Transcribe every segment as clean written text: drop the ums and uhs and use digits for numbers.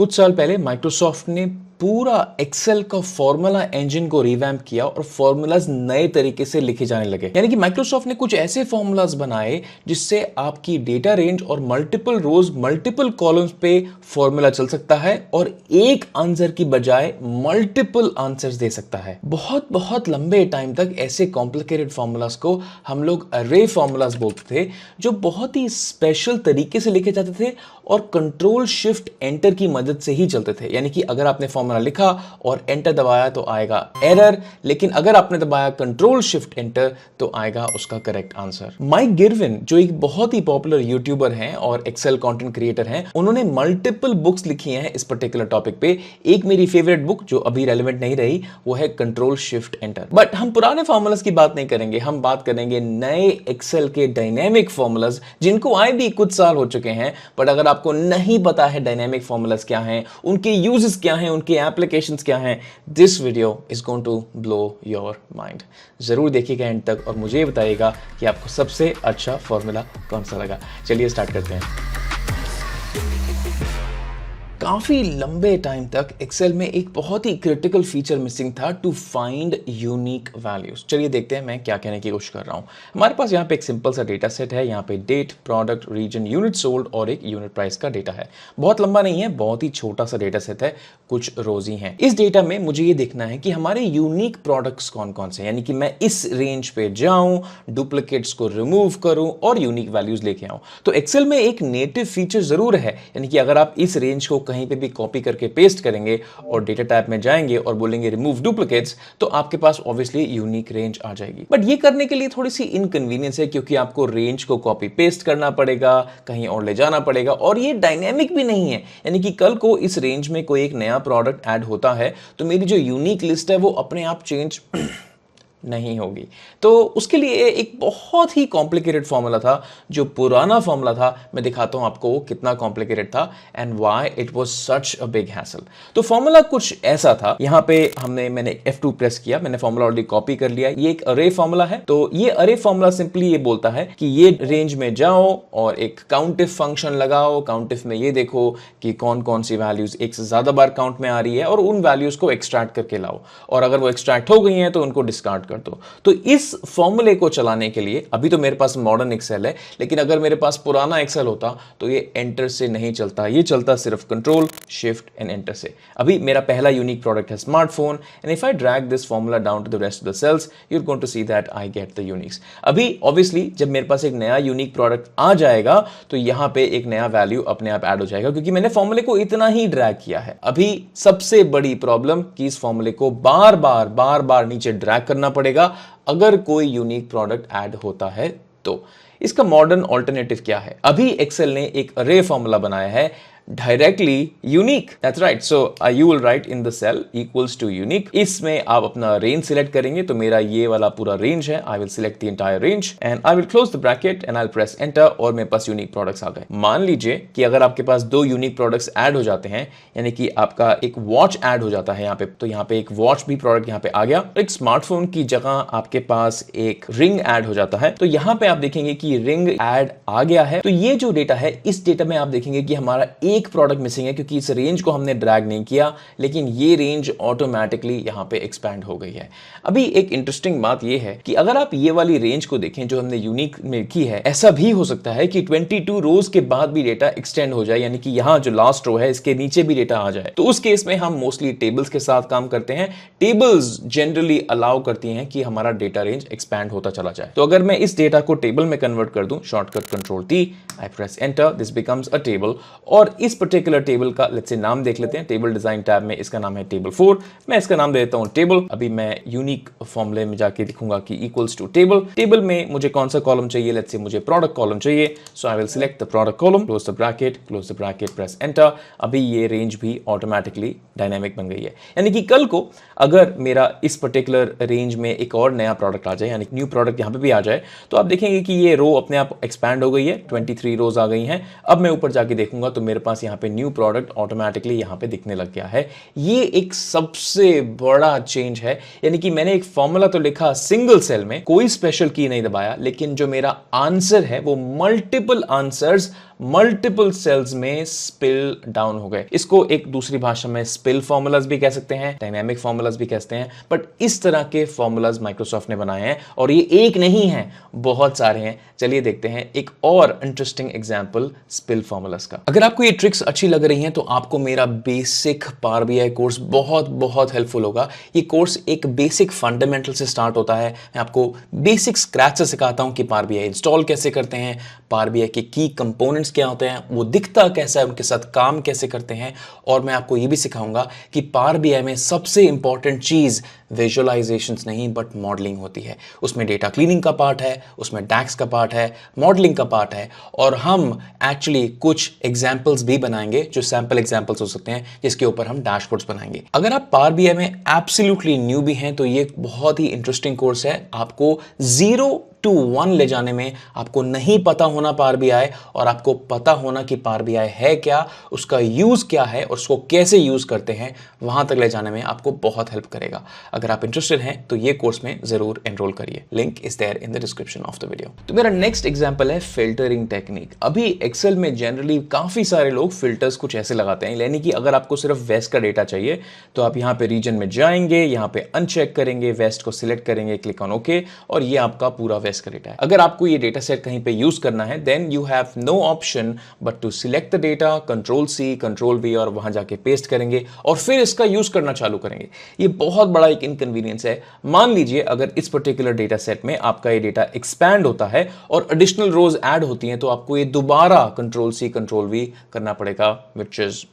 कुछ साल पहले माइक्रोसॉफ्ट ने पूरा एक्सेल का फॉर्मूला इंजन को रिवैम्प किया और फॉर्मूलाज नए तरीके से लिखे जाने लगे। यानी कि माइक्रोसॉफ्ट ने कुछ ऐसे फॉर्मूलाज बनाए जिससे आपकी डेटा रेंज और मल्टीपल रोज मल्टीपल कॉलम्स पे फॉर्मूला चल सकता है और एक आंसर की बजाय मल्टीपल आंसर्स दे सकता है। बहुत बहुत लंबे टाइम तक ऐसे कॉम्प्लिकेटेड फॉर्मूलाज को हम लोग अरे फॉर्मूलाज बोलते थे, जो बहुत ही स्पेशल तरीके से लिखे जाते थे और कंट्रोल शिफ्ट एंटर की मदद से ही चलते थे। यानी कि अगर आपने फॉर्मूला लिखा और एंटर दबाया तो आएगा एरर, लेकिन अगर आपने दबाया कंट्रोल शिफ्ट एंटर तो आएगा उसका करेक्ट आंसर। माइक गिरविन, जो एक बहुत ही पॉपुलर यूट्यूबर हैं और एक्सेल कंटेंट क्रिएटर हैं, उन्होंने मल्टीपल बुक्स लिखी हैं इस पर्टिकुलर टॉपिक पे। एक मेरी फेवरेट बुक जो अभी रेलेवेंट नहीं रही वो है कंट्रोल शिफ्ट एंटर। बट हम पुराने फॉर्मूलाज की बात नहीं करेंगे, हम बात करेंगे नए एक्सेल के डायनेमिक फॉर्मूलाज जिनको आए भी कुछ साल हो चुके हैं। बट अगर आपको नहीं पता है डायनेमिक फॉर्मूलाज क्या हैं, उनके यूजेस क्या हैं, उनके एप्लीकेशंस क्या हैं, this video is going to blow your mind. जरूर देखिएगा एंड तक और मुझे बताइएगा कि आपको सबसे अच्छा फॉर्मूला कौन सा लगा। चलिए स्टार्ट करते हैं। काफी लंबे टाइम तक एक्सेल में एक बहुत ही क्रिटिकल फीचर मिसिंग था, टू फाइंड यूनिक वैल्यूज। चलिए देखते हैं मैं क्या कहने की कोशिश कर रहा हूं। हमारे पास यहाँ पे एक सिंपल सा डेटा सेट है। यहाँ पे date, product, region, unit sold और एक यूनिट प्राइस का डेटा है। बहुत लंबा नहीं है, बहुत ही छोटा सा डेटा सेट है, कुछ रोज ही हैं। इस डेटा में मुझे ये देखना है कि हमारे यूनिक प्रोडक्ट्स कौन कौन से, यानी कि मैं इस रेंज पे जाऊं, डुप्लीकेट्स को रिमूव करूं और यूनिक वैल्यूज लेके आऊं। तो एक्सेल में एक नेटिव फीचर जरूर है, यानी कि अगर आप इस रेंज को कहीं पे भी कॉपी करके पेस्ट करेंगे और डेटा टाइप में जाएंगे और बोलेंगे रिमूव डुप्लीकेट्स, तो आपके पास ऑब्वियसली यूनिक रेंज आ जाएगी। बट ये करने के लिए थोड़ी सी इनकन्वीनियंस है, क्योंकि आपको रेंज को कॉपी पेस्ट करना पड़ेगा, कहीं और ले जाना पड़ेगा, और ये डायनेमिक भी नहीं है। यानी कि कल को इस रेंज में कोई एक नया प्रोडक्ट ऐड होता है तो मेरी जो यूनिक लिस्ट है वो अपने आप चेंज नहीं होगी। तो उसके लिए एक बहुत ही कॉम्प्लिकेटेड फॉर्मूला था, जो पुराना फॉर्मूला था। मैं दिखाता हूं आपको कितना कॉम्प्लिकेटेड था and why it was such a big hassle. तो फॉर्मूला कुछ ऐसा था। यहां पे मैंने F2 प्रेस किया, मैंने फॉर्मूला ऑलरेडी कॉपी कर लिया। ये एक अरे फॉर्मूला है। तो ये अरे फॉर्मूला सिंपली ये बोलता है कि ये रेंज में जाओ और एक काउंटिफ फंक्शन लगाओ। काउंटिफ में ये देखो कि कौन कौन सी वैल्यूज एक से ज्यादा बार काउंट में आ रही है और उन वैल्यूज को एक्सट्रैक्ट करके लाओ, और अगर वो एक्सट्रैक्ट हो गई हैं तो उनको डिस्कार्ड कर दो। तो इस फॉर्मूले को चलाने के लिए अभी तो मेरे पास मॉडर्न एक्सेल है, लेकिन अगर मेरे पास पुराना एक्सेल होता तो ये एंटर से नहीं चलता, ये चलता सिर्फ कंट्रोल शिफ्ट एंड एंटर से। अभी मेरा पहला यूनिक प्रोडक्ट है smartphone, and if I drag this formula down to the rest of the cells, you are going to see that I get the uniques. अभी ऑब्वियसली जब मेरे पास एक नया यूनिक प्रोडक्ट आ जाएगा तो यहां पे एक नया वैल्यू अपने आप ऐड हो जाएगा, क्योंकि मैंने फॉर्मूले को इतना ही ड्रैग किया है। अभी सबसे बड़ी प्रॉब्लम कि इस फॉर्मूले को बार बार नीचे ड्रैग करना पड़ेगा अगर कोई यूनिक प्रोडक्ट ऐड होता है। तो इसका मॉडर्न ऑल्टरनेटिव क्या है? अभी एक्सेल ने एक अरे फॉर्मूला बनाया है, directly unique. That's right. So you will write in the cell equals to unique. इसमें आप अपना रेंज सिलेक्ट करेंगे, तो मेरा ये वाला पूरा रेंज है। आई will select the entire range and I will close the bracket and I will press enter, और मेरे पास यूनिक प्रोडक्ट्स आ गए। मान लीजिए कि अगर आपके पास दो यूनिक प्रोडक्ट्स ऐड हो जाते हैं, यानी कि आपका एक वॉच ऐड हो जाता है यहाँ पे, तो यहाँ पे एक वॉच भी प्रोडक्ट यहाँ पे आ गया। एक स्मार्टफोन की जगह आपके पास एक रिंग ऐड हो जाता है, तो यहाँ पे आप देखेंगे कि रिंग ऐड आ गया है। तो ये जो डेटा है, इस डेटा में आप देखेंगे कि हमारा एक प्रोडक्ट मिसिंग है, क्योंकि इस रेंज को हमने ड्रैग नहीं किया, लेकिन ये रेंज ऑटोमेटिकली यहां पे एक्सपैंड हो गई है। अभी एक इंटरेस्टिंग बात ये है कि अगर आप ये वाली रेंज को देखें जो हमने यूनिक में की है, ऐसा भी हो सकता है कि 22 रोज के बाद भी डेटा एक्सटेंड हो जाए, यानी कि यहां जो लास्ट रो है इसके नीचे भी डेटा आ जाए। तो उस केस में हम मोस्टली टेबल्स के साथ काम करते हैं। टेबल्स जनरली अलाउ करती हैं कि हमारा डेटा रेंज एक्सपैंड होता चला जाए। तो अगर मैं इस डेटा को टेबल में कन्वर्ट कर दूं, shortcut control T, I press enter, this becomes a table. और इस पर्टिकुलर टेबल का लेट्स से नाम देख लेते हैं। टेबल डिजाइन टैब में इसका नाम है टेबल 4। मैं इसका नाम दे देता हूं टेबल। अभी मैं यूनिक फॉर्मूले में जाके लिखूंगा कि इक्वल्स टू टेबल। टेबल में मुझे कौन सा कॉलम चाहिए? लेट्स से मुझे प्रोडक्ट कॉलम चाहिए, so I will select the product column, close the bracket, press enter. अभी ये रेंज भी ऑटोमेटिकली डायनामिक बन गई है। यानी कि कल को अगर मेरा इस पर्टिकुलर रेंज में एक और नया प्रोडक्ट आ जाए, यानी न्यू प्रोडक्ट यहां पे भी आ जाए, तो आप देखेंगे कि ये रो अपने आप एक्सपैंड हो गई है, 23 रोज आ गई हैं। अब मैं ऊपर जाके देखूंगा तो मेरे पास यहाँ पे न्यू प्रोडक्ट ऑटोमेटिकली यहां पे दिखने लग गया है। ये एक सबसे बड़ा चेंज है। यानी कि मैंने एक फॉर्मूला तो लिखा सिंगल सेल में, कोई स्पेशल की नहीं दबाया, लेकिन जो मेरा आंसर है वो मल्टीपल आंसर्स मल्टीपल सेल्स में स्पिल डाउन हो गए। इसको एक दूसरी भाषा में स्पिल फॉर्मूलाज भी कह सकते हैं, डायनामिक फॉर्मूलाज भी कहते हैं, बट इस तरह के फॉर्मूलाज माइक्रोसॉफ्ट ने बनाए हैं और ये एक नहीं है, बहुत सारे हैं। चलिए देखते हैं एक और इंटरेस्टिंग एग्जांपल स्पिल फॉर्मूलाज का। अगर आपको ये ट्रिक्स अच्छी लग रही हैं तो आपको मेरा बेसिक पावर बीआई कोर्स बहुत बहुत हेल्पफुल होगा। ये कोर्स एक बेसिक फंडामेंटल से स्टार्ट होता है। मैं आपको बेसिक स्क्रैच से सिखाता हूं कि पावर बीआई इंस्टॉल कैसे करते हैं, पावर बीआई के की कंपोनेंट्स क्या होते हैं, वो दिखता कैसा है, उनके साथ काम कैसे करते हैं, और मैं आपको ये भी सिखाऊंगा कि पावर बीआई में सबसे इंपॉर्टेंट चीज विजुअलाइजेशंस नहीं बट मॉडलिंग होती है। उसमें डेटा क्लीनिंग का पार्ट है, उसमें डैक्स का पार्ट है, मॉडलिंग का पार्ट है, और हम एक्चुअली कुछ एग्जांपल्स भी बनाएंगे जो सैंपल एग्जांपल्स हो सकते हैं जिसके ऊपर हम डैशबोर्ड्स बनाएंगे। अगर आप पावर बीआई में एब्सोल्युटली न्यू भी हैं तो ये बहुत ही इंटरेस्टिंग कोर्स है। आपको 0 to 1 ले जाने में आपको नहीं पता होना पावर बीआई, और आपको पता होना कि पावर बीआई है क्या, उसका यूज क्या है और उसको कैसे यूज करते हैं, वहां तक ले जाने में आपको बहुत हेल्प करेगा। अगर आप इंटरेस्टेड हैं तो ये कोर्स में जरूर एनरोल करिए, link is there in the description of the video. तो मेरा नेक्स्ट एग्जांपल है फिल्टरिंग टेक्निक। अभी एक्सेल में जनरली काफी सारे लोग फिल्टर्स कुछ ऐसे लगाते हैं, यानी कि अगर आपको सिर्फ वेस्ट का डेटा चाहिए तो आप यहां पे रीजन में जाएंगे, यहां पे अनचेक करेंगे, वेस्ट को सिलेक्ट करेंगे, क्लिक ऑन ओके, और ये आपका पूरा वेस्ट का डेटा है। अगर आपको ये डेटा सेट कहीं पे यूज करना है then you have no option but to select the data, control C control V, और वहां जाके पेस्ट करेंगे और फिर इसका यूज करना चालू करेंगे। ये बहुत बड़ा एक इनकन्वीनियंस है। मान लीजिए अगर इस पर्टिकुलर डेटा सेट में आपका ये डेटा एक्सपैंड होता है और एडिशनल रोज ऐड होती हैं तो आपको ये दोबारा कंट्रोल सी कंट्रोल वी करना पड़ेगा, which is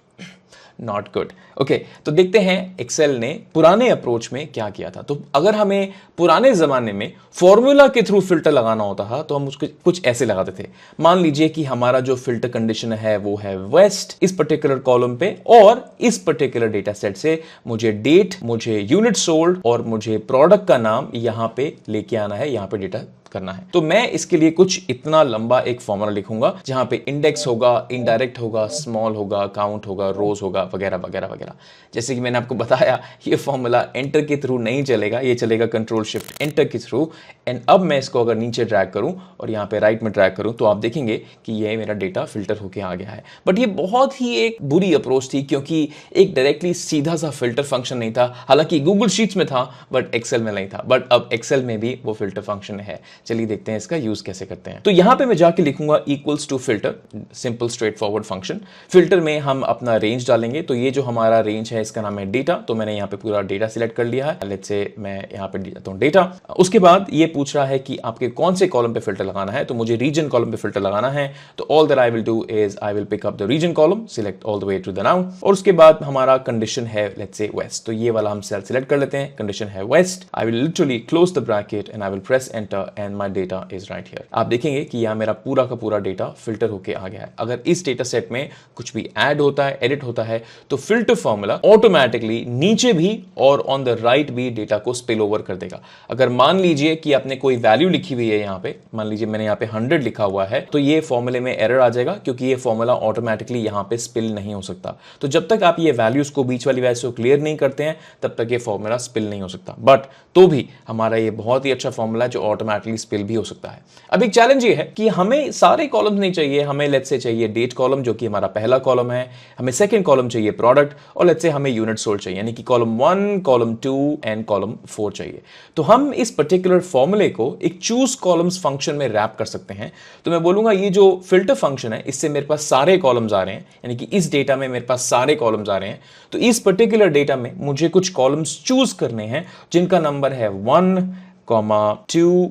not good. Okay, तो देखते हैं एक्सेल ने पुराने अप्रोच में क्या किया था। तो अगर हमें पुराने जमाने में फॉर्मूला के थ्रू फिल्टर लगाना होता था तो हम उसको कुछ ऐसे लगाते थे। मान लीजिए कि हमारा जो फिल्टर कंडीशन है वो है वेस्ट इस पर्टिकुलर कॉलम पे, और इस पर्टिकुलर डेटा सेट से मुझे डेट, मुझे यूनिट सोल्ड और मुझे प्रोडक्ट का नाम यहां पे लेके आना है, यहां पे डेटा करना है। तो मैं इसके लिए कुछ इतना लंबा एक फॉर्मूला लिखूंगा जहां पे इंडेक्स होगा, इनडायरेक्ट होगा, स्मॉल होगा, काउंट होगा, रोज होगा, वगैरह वगैरह वगैरह। जैसे कि मैंने आपको बताया ये फॉर्मूला एंटर के थ्रू नहीं चलेगा, ये चलेगा कंट्रोल शिफ्ट एंटर के थ्रू। एंड अब मैं इसको अगर नीचे ड्रैग करूं और यहां पे राइट में ड्रैग करूं तो आप देखेंगे कि ये मेरा डेटा फिल्टर होके आ गया है। बट ये बहुत ही एक बुरी अप्रोच थी क्योंकि एक डायरेक्टली सीधा सा फिल्टर फंक्शन नहीं था। हालांकि गूगल शीट्स में था बट एक्सेल में नहीं था, बट अब एक्सेल में भी वो फिल्टर फंक्शन है। चलिए देखते हैं इसका यूज कैसे करते हैं। तो यहां पे मैं जाके लिखूंगा equals to filter, simple straightforward function. Filter में हम अपना रेंज डालेंगे, तो ये जो हमारा रेंज है इसका नाम है डेटा। तो मैंने यहां पे पूरा डेटा सिलेक्ट कर लिया है। लेट्स से मैं यहां पे देता हूं डेटा। उसके बाद ये पूछ रहा है कि आपके कौन से कॉलम पे फिल्टर लगाना है, तो मुझे रीजन कॉलम पे फिल्टर लगाना है। तो all that I will do is I will pick up the region column, select all the way to the known, और उसके बाद हमारा कंडीशन है लेट्स से वेस्ट। तो ये वाला हम सेल सिलेक्ट कर लेते हैं, कंडीशन है west. I will literally close the bracket and I will press enter and my data is right here. आप देखेंगे कि यहां मेरा पूरा का पूरा डेटा फिल्टर होके आ गया है। अगर इस डेटा सेट में कुछ भी ऐड होता है, एडिट होता है, तो फिल्टर फॉर्मूला ऑटोमेटिकली नीचे भी और ऑन द राइट भी डेटा को स्पिल ओवर कर देगा। अगर मान लीजिए कि आपने कोई वैल्यू लिखी हुई है यहां पे, मान लीजिए मैंने यहां पे 100 लिखा हुआ है, तो ये फॉर्मूले में एरर आ जाएगा क्योंकि ये फॉर्मूला ऑटोमेटिकली यहां पे स्पिल नहीं हो सकता। तो जब तक आप ये वैल्यूज को, बीच वाली वैल्यूज को क्लियर नहीं करते हैं तब तक ये फॉर्मूला स्पिल नहीं हो सकता। बट तो भी हमारा ये बहुत ही अच्छा फॉर्मूला जो ऑटोमेटिकली स्पिल भी हो सकता है। अब एक चैलेंज ये है कि हमें सारे कॉलम्स नहीं चाहिए। हमें लेट्स से चाहिए डेट कॉलम जो कि हमारा पहला कॉलम है, हमें सेकंड कॉलम चाहिए प्रोडक्ट, और लेट्स से हमें यूनिट सोल्ड चाहिए, यानी कि कॉलम 1, कॉलम 2 एंड कॉलम 4 चाहिए। तो हम इस पर्टिकुलर फॉर्मूले को एक चूज कॉलम्स फंक्शन में रैप कर सकते हैं। तो मैं बोलूंगा ये जो फिल्टर फंक्शन है इससे मेरे पास सारे कॉलम्स आ रहे हैं, यानी कि इस डेटा में मेरे पास सारे कॉलम्स आ रहे हैं। तो इस पर्टिकुलर डेटा में मुझे कुछ कॉलम्स चूज करने हैं जिनका नंबर है 1, 2,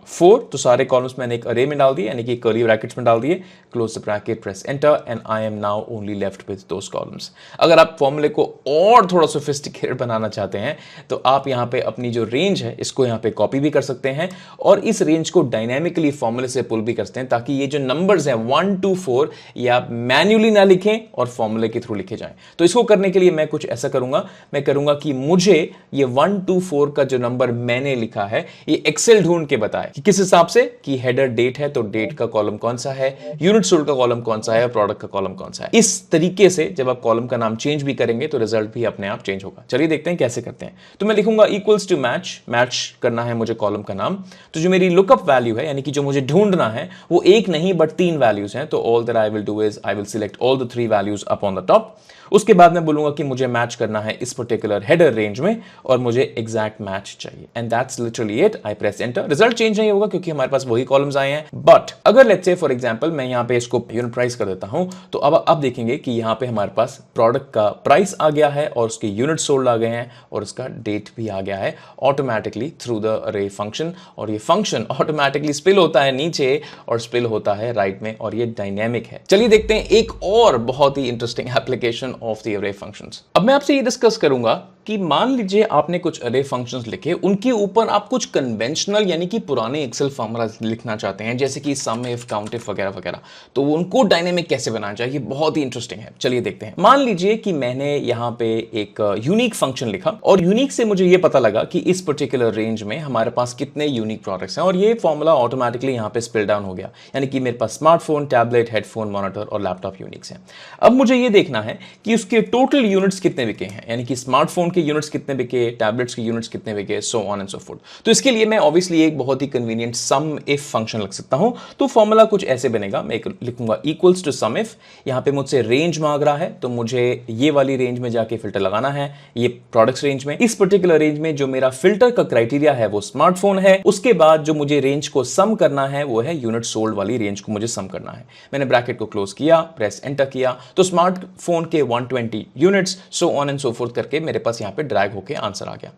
4। तो सारे कॉलम्स मैंने एक अरे में डाल दिए, यानी कि कर्ली ब्रैकेट्स में डाल दिए, close the bracket, press enter, and I am now only left with those columns. अगर आप फॉर्मूले को और थोड़ा सोफिस्टिकेटेड बनाना चाहते हैं तो आप यहां पे अपनी जो रेंज है इसको यहां पे कॉपी भी कर सकते हैं और इस रेंज को डायनेमिकली फॉर्मूले से पुल भी कर सकते हैं, ताकि ये जो नंबर्स हैं 1, 2, 4 ये आप मैन्युअली ना लिखें और फॉर्मूले के थ्रू लिखे जाएं। तो इसको करने के लिए मैं कुछ ऐसा करूंगा, मैं करूंगा कि मुझे ये 1, 2, 4 का जो नंबर मैंने लिखा है ये एक्सेल ढूंढ के बताए कि किस हिसाब से कि हेडर डेट है तो डेट का कॉलम कौन सा है, यूनिट सोल्ड का कॉलम कौन सा है, प्रोडक्ट का कॉलम कौन सा है। इस तरीके से जब आप कॉलम का नाम चेंज भी करेंगे तो रिजल्ट भी अपने आप चेंज होगा। चलिए देखते हैं कैसे करते हैं। तो मैं लिखूंगा इक्वल्स टू मैच, मैच करना है मुझे कॉलम का नाम। तो जो मेरी लुकअप वैल्यू है यानी कि जो मुझे ढूंढना है वो एक नहीं बट 3 वैल्यूज हैं। तो all that I will do is I will select all the 3 values up on the top. उसके बाद मैं बोलूंगा कि मुझे मैच करना है इस पर्टिकुलर हेडर रेंज में और मुझे एग्जैक्ट मैच चाहिए and that's literally it. I press enter. Result change नहीं होगा क्योंकि हमारे पास वही कॉलम्स आए हैं। बट अगर लेट्स से फॉर एग्जांपल मैं यहां पे इसको यूनिट प्राइस कर देता हूं तो अब देखेंगे कि यहां पे हमारे पास प्रोडक्ट का प्राइस आ गया है और उसके यूनिट सोल्ड आ गए हैं और उसका डेट भी आ गया है ऑटोमेटिकली थ्रू द अरे फंक्शन। और ये फंक्शन ऑटोमेटिकली स्पिल होता है नीचे और स्पिल होता है राइट में और ये डायनेमिक है। चलिए देखते हैं एक और बहुत ही इंटरेस्टिंग एप्लीकेशन ऑफ द अरे फंक्शंस। अब मैं आपसे ये डिस्कस करूंगा कि मान लीजिए आपने कुछ अरे फंक्शंस लिखे, उनके ऊपर आप कुछ कन्वेंशनल यानी कि पुराने एक्सेल फॉर्मूला लिखना चाहते हैं जैसे कि सम इफ, काउंट इफ वगैरह वगैरह, तो उनको डायनेमिक कैसे बनाना चाहिए, बहुत ही इंटरेस्टिंग है। चलिए देखते हैं। मान लीजिए कि मैंने यहां पे एक यूनिक फंक्शन लिखा और यूनिक से मुझे यह पता लगा कि इस पर्टिकुलर रेंज में हमारे पास कितने यूनिक प्रोडक्ट्स हैं और ये फॉर्मूला ऑटोमेटिकली यहां पे स्पिल डाउन हो गया यानी कि मेरे पास स्मार्टफोन, टैबलेट, हेडफोन, मॉनिटर और लैपटॉप यूनिक्स हैं। अब मुझे यह देखना है कि उसके टोटल यूनिट्स कितने बिके हैं यानी कि स्मार्टफोन के यूनिट्स कितने बिके, टैबलेट्स के यूनिट्स कितने बिके, so on and so fourth. तो इसके लिए मैं ऑब्वियसली एक बहुत ही कन्वीनियंट सम इफ फंक्शन लिख सकता हूं। तो फॉर्मूला कुछ ऐसे बनेगा, मैं लिखूंगा इक्वल्स टू सम इफ। यहां पे मुझसे रेंज मांग रहा है तो मुझे ये वाली रेंज में जाके फिल्टर लगाना है, ये प्रोडक्ट्स रेंज में। इस पर्टिकुलर रेंज में जो मेरा फिल्टर का क्राइटेरिया है वो स्मार्टफोन है। उसके बाद जो मुझे रेंज को सम करना है वो है यूनिट सोल्ड वाली रेंज को मुझे सम करना है। मैंने ब्रैकेट को क्लोज किया, प्रेस एंटर किया तो स्मार्टफोन के 120 units, so on and so fourth करके मेरे पास यहां पे ड्रैग होके आंसर आ गया।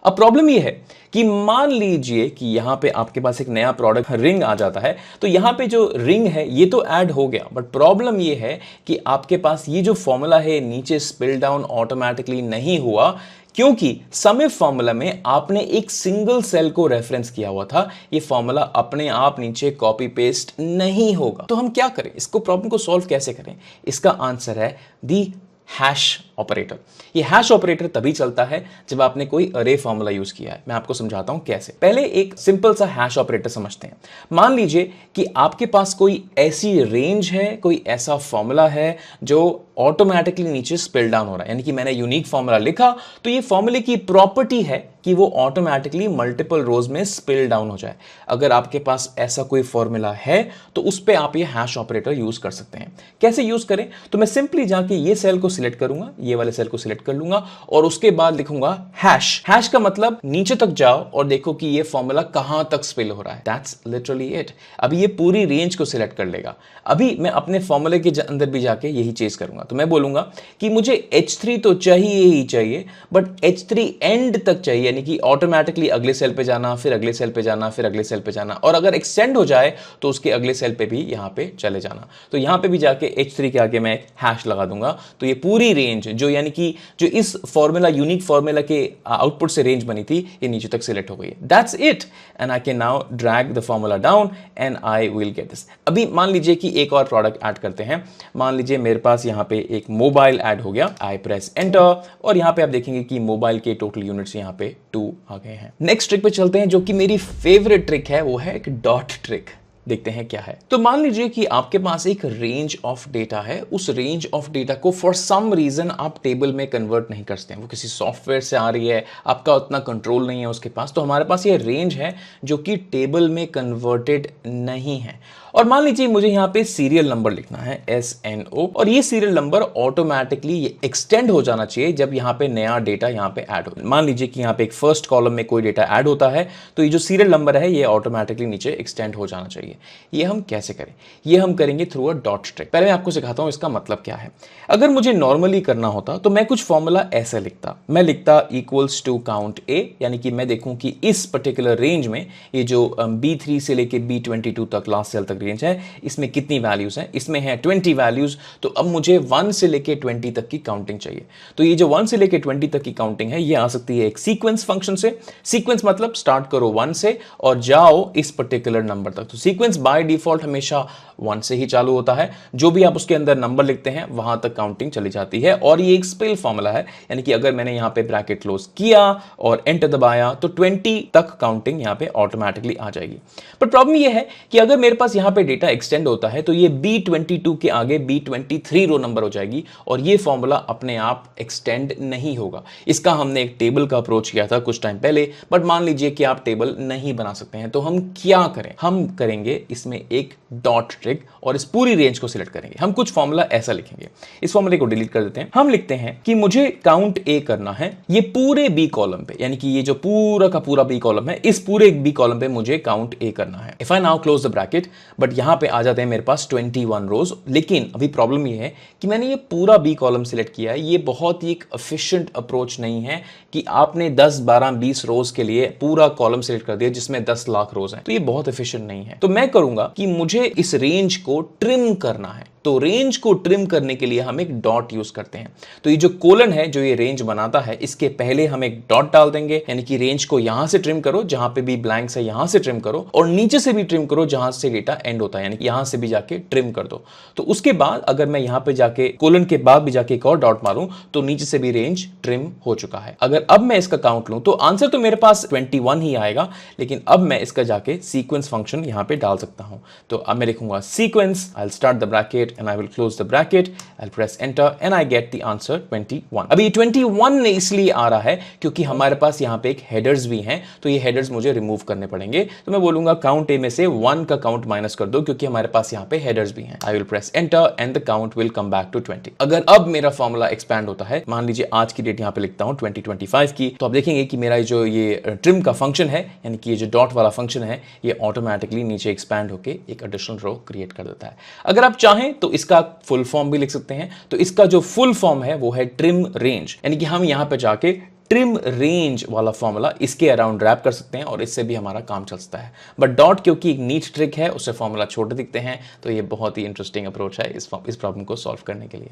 अब प्रॉब्लम यह है कि मान लीजिए कि यहां पे आपके पास एक नया प्रोडक्ट रिंग आ जाता है तो यहां पे जो रिंग है ये तो ऐड हो गया, बट प्रॉब्लम यह है कि आपके पास ये जो फॉर्मूला है नीचे स्पिल डाउन ऑटोमेटिकली नहीं हुआ क्योंकि सम इफ फॉर्मूला में आपने एक सिंगल सेल को रेफरेंस किया हुआ था। ये फॉर्मूला अपने आप नीचे कॉपी पेस्ट नहीं होगा। तो हम क्या करें, इसको प्रॉब्लम को सॉल्व कैसे करें? इसका आंसर है दी हैश ऑपरेटर। ये हैश ऑपरेटर तभी चलता है जब आपने कोई अरे फॉर्मूला यूज किया है। मैं आपको समझाता हूं कैसे। पहले एक सिंपल सा हैश ऑपरेटर समझते हैं। मान लीजिए कि आपके पास कोई ऐसी रेंज है, कोई ऐसा फॉर्मूला है जो ऑटोमेटिकली नीचे स्पिल डाउन हो रहा है यानी कि मैंने यूनिक फॉर्मूला लिखा तो ये फॉर्मूले की प्रॉपर्टी है कि वो ऑटोमेटिकली मल्टीपल रोज में स्पिल डाउन हो जाए। अगर आपके पास ऐसा कोई फॉर्मूला है तो उस पे आप ये हैश ऑपरेटर यूज कर सकते हैं। कैसे यूज करें? तो मैं सिंपली जाके ये सेल को सिलेक्ट करूंगा, ये वाले सेल को सिलेक्ट कर लूंगा और उसके बाद लिखूंगा हैश। हैश का मतलब नीचे तक जाओ और देखो कि ये फॉर्मूला कहां तक स्पिल हो रहा है। That's literally it. अभी ये पूरी रेंज को सिलेक्ट कर लेगा। अभी मैं अपने फॉर्मूले के अंदर भी जाके यही चीज करूंगा। तो मैं बोलूंगा कि मुझे H3 तो चाहिए ही चाहिए, बट H3 एंड तक चाहिए यानी कि ऑटोमेटिकली अगले सेल पे जाना, फिर अगले सेल पे जाना, फिर अगले सेल पे जाना और अगर एक्सटेंड हो जाए तो उसके अगले सेल पे भी यहां पे चले जाना। तो यहां पे भी जाके H3 के आगे मैं एक हैश लगा दूंगा तो ये पूरी रेंज जो यानी कि जो इस फॉर्मूला यूनिक फॉर्मूला के आउटपुट से रेंज बनी थी ये नीचे तक सिलेक्ट हो गई है। That's it and I can now drag the formula down and I will get this. अभी मान लीजिए कि एक और प्रोडक्ट ऐड करते हैं। मान लीजिए मेरे पास यहां पे एक मोबाइल ऐड हो गया। आई प्रेस एंटर और यहां पे आप देखेंगे कि मोबाइल के टोटल यूनिट्स यहां पे 2 आ गए हैं। नेक्स्ट ट्रिक पे चलते हैं जो कि मेरी फेवरेट ट्रिक है, वो है एक डॉट ट्रिक। देखते हैं क्या है। तो मान लीजिए कि आपके पास एक रेंज ऑफ डेटा है। उस रेंज ऑफ डेटा को फॉर सम रीजन आप टेबल में कन्वर्ट नहीं करते हैं, वो किसी सॉफ्टवेयर से आ रही है, आपका उतना कंट्रोल नहीं है उसके पास। तो हमारे पास ये रेंज है जो कि टेबल में कन्वर्टेड नहीं है। और मान लीजिए मुझे यहां पे सीरियल नंबर लिखना है SNO और ये सीरियल नंबर ऑटोमेटिकली ये एक्सटेंड हो जाना चाहिए जब यहां पे नया डेटा यहां पे ऐड हो। मान लीजिए कि यहां पे एक फर्स्ट कॉलम में कोई डेटा ऐड होता है तो ये जो सीरियल नंबर है ये ऑटोमेटिकली नीचे एक्सटेंड हो जाना चाहिए। ये हम कैसे करें? ये हम करेंगे थ्रू अ डॉट ट्रिक। पहले मैं आपको सिखाता हूं इसका मतलब क्या है। अगर मुझे नॉर्मली करना होता तो मैं कुछ फॉर्मूला ऐसे लिखता। मैं लिखता इक्वल्स टू काउंट A यानी कि मैं देखूं कि इस पर्टिकुलर रेंज में ये जो B3 से लेके B22 तक लास्ट सेल तक तक रेंज है, इसमें कितनी वैल्यूज हैं, इसमें है 20 वैल्यूज, तो अब मुझे 1 से लेके 20 तक की काउंटिंग चाहिए। तो ये जो 1 से लेके 20 तक की काउंटिंग है ये आ सकती है एक सीक्वेंस फंक्शन से। सीक्वेंस मतलब स्टार्ट करो 1 से और जाओ इस पर्टिकुलर नंबर तक। तो सीक्वेंस बाय डिफॉल्ट हमेशा 1 से ही चालू होता है, जो भी आप उसके अंदर नंबर लिखते हैं वहां तक काउंटिंग चली जाती है, और ये एक स्पेल फॉर्मूला है, यानी कि अगर मैंने यहां पे ब्रैकेट क्लोज किया और एंटर दबाया तो 20 तक काउंटिंग यहां पे ऑटोमेटिकली आ जाएगी। पर प्रॉब्लम ये है कि अगर मेरे पास यहां पे डेटा एक्सटेंड होता है तो ये B22 के आगे B23 रो नंबर हो जाएगी, और ये फॉर्मूला अपने आप एक्सटेंड नहीं होगा। इसका हमने एक टेबल का अप्रोच किया था कुछ टाइम पहले, बट मान लीजिए कि आप टेबल नहीं बना सकते हैं, तो हम क्या करें? हम करेंगे इसमें एक डॉट ट्रिक और इस पूरी रेंज को सिलेक्ट करेंगे। हम कुछ फॉर्मूला ऐसा लिखेंगे, इस फॉर्मूले को डिलीट कर देते हैं। हम लिखते हैं कि मुझे काउंट ए करना है ये पूरे बी कॉलम पे, यानी कि ये जो पूरा का पूरा बी कॉलम है, इस पूरे बी कॉलम पे मुझे काउंट ए करना है। If I now close the bracket, but यहां पे आ जाते हैं मेरे पास 21 रोज। लेकिन अभी प्रॉब्लम ये है कि मैंने ये पूरा बी कॉलम सिलेक्ट किया है। ये बहुत ही एक एफिशिएंट अप्रोच नहीं है कि आपने 10, 12, 20 रोज के लिए पूरा कॉलम सिलेक्ट कर दिया जिसमें 10 लाख रोज हैं, तो ये बहुत एफिशिएंट नहीं है। तो मैं करूंगा कि मुझे इस रेंज को ट्रिम करना है। तो रेंज को ट्रिम करने के लिए हम एक डॉट यूज करते हैं। तो ये जो कोलन है जो ये रेंज बनाता है, इसके पहले हम एक डॉट डाल देंगे, यानी कि रेंज को यहां से ट्रिम करो जहां पे भी ब्लैंक्स है, यहां से ट्रिम करो, और नीचे से भी ट्रिम करो जहां से डेटा एंड होता है, यानी कि यहां से भी जाके ट्रिम कर दो। तो उसके बाद अगर मैं यहां पे जाके कोलन के बाद भी जाके एक और डॉट मारूं तो नीचे से भी रेंज ट्रिम हो चुका है। अगर अब मैं इसका काउंट लूं तो आंसर तो मेरे पास 21 ही आएगा, लेकिन अब मैं इसका जाके सीक्वेंस फंक्शन यहां पे डाल सकता हूं। तो अब मैं लिखूंगा sequence, I will start the bracket and I will close the bracket, I'll press enter and I get the answer 21। अभी 21 इसलिए आ रहा है क्योंकि हमारे पास यहां पे एक हेडर्स भी हैं, तो ये हेडर्स मुझे रिमूव करने पड़ेंगे। तो मैं बोलूंगा काउंट ए में से 1 का काउंट माइनस कर दो क्योंकि हमारे पास यहां पे हेडर्स भी हैं। I will press enter and the count will come back to 20। अगर अब मेरा फॉर्मूला एक्सपैंड होता है, मान लीजिए आज की डेट यहां पे लिखता हूं 2025 की, तो आप देखेंगे कि मेरा जो ये ट्रिम का फंक्शन है, यानी कि ये जो डॉट वाला फंक्शन है, ये ऑटोमेटिकली नीचे एक्सपैंड होकर एक एडिशनल रो क्रिएट कर देता है। अगर आप चाहें तो इसका फुल फॉर्म भी लिख सकते हैं। तो इसका जो फुल फॉर्म है वो है ट्रिम रेंज, यानी कि हम यहां पे जाके ट्रिम रेंज वाला फॉर्मूला इसके अराउंड रैप कर सकते हैं और इससे भी हमारा काम चल सकता है। बट डॉट क्योंकि एक नीट ट्रिक है, उससे फॉर्मूला छोटे दिखते हैं, तो ये बहुत ही इंटरेस्टिंग अप्रोच है इस प्रॉब्लम को सॉल्व करने के लिए।